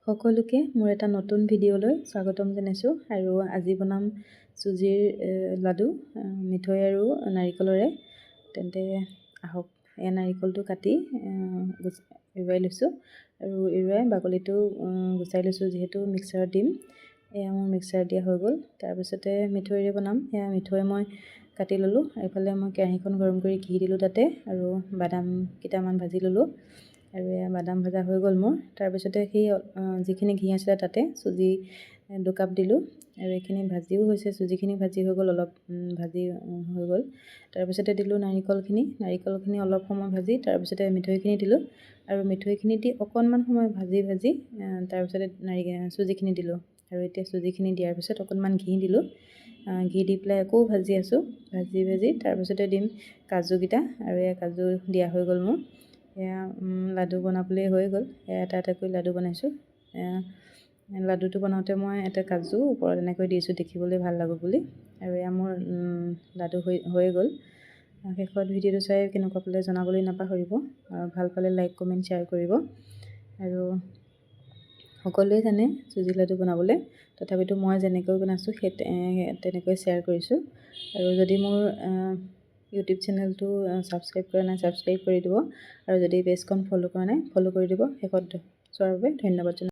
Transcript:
সকলোকে মোৰ এটা নতুন ভিডিঅ'লৈ স্বাগতম জনাইছোঁ আৰু আজি বনাম চুজিৰ লাডু মিঠৈ আৰু নাৰিকলৰে। তেন্তে আহক, এই নাৰিকলটো কাটি এৰুৱাই লৈছোঁ আৰু এৰুৱাই বাকলিটো গুচাই লৈছোঁ, যিহেতু মিক্সাৰত দিম। এয়া মোৰ মিক্সাৰত দিয়া হৈ গ'ল। তাৰপিছতে মিঠৈৰে বনাম। সেয়া মিঠৈ মই কাটি ল'লোঁ। এইফালে মই কেৰাহীখন গৰম কৰি ঘি দিলোঁ তাতে, আৰু বাদাম কেইটামান ভাজি ল'লোঁ। আৰু এয়া বাদাম ভজা হৈ গ'ল মোৰ। তাৰপিছতে সেই যিখিনি ঘি আছিলে তাতে চুজি 2 কাপ দিলোঁ, আৰু এইখিনি ভাজিও হৈছে, চুজিখিনি ভাজি হৈ গ'ল, অলপ ভাজি হৈ গ'ল। তাৰপিছতে দিলোঁ নাৰিকলখিনি অলপ সময় ভাজি, তাৰপিছতে মিঠৈখিনি দিলোঁ, আৰু মিঠৈখিনি দি অকণমান সময় ভাজি তাৰপিছতে চুজিখিনি দিলোঁ। আৰু এতিয়া চুজিখিনি দিয়াৰ পিছত অকণমান ঘি দিলোঁ। ঘি দি পেলাই আকৌ ভাজি আছোঁ, ভাজি তাৰপিছতে দিম কাজুকেইটা, আৰু এয়া কাজু দিয়া হৈ গ'ল মোৰ। এয়া লাডু বনাবলৈ হৈ গ'ল। এয়া এটা এটাকৈ লাডু বনাইছোঁ। লাডুটো বনাওঁতে মই এটা কাজু ওপৰত এনেকৈ দিছোঁ, দেখিবলৈ ভাল লাগক বুলি। আৰু এয়া মোৰ লাডু হৈ গ'ল। শেষত ভিডিঅ'টো চাই কেনেকুৱা পালে জনাবলৈ নাপাহৰিব। ভাল পালে লাইক, কমেণ্ট, শ্বেয়াৰ কৰিব। আৰু সকলোৱে জানে চুজি লাডু বনাবলৈ, তথাপিতো মই যেনেকৈ বনাইছোঁ সেই তেনেকৈ শ্বেয়াৰ কৰিছোঁ। আৰু যদি মোৰ ইউটিউব চেনেলটো ছাবস্ক্ৰাইব কৰা নাই, ছাবস্ক্ৰাইব কৰি দিব। আৰু যদি পেজখন ফ'ল' কৰা নাই, ফ'ল' কৰি দিব। শেষত চোৱাৰ বাবে ধন্যবাদ জনাইছোঁ।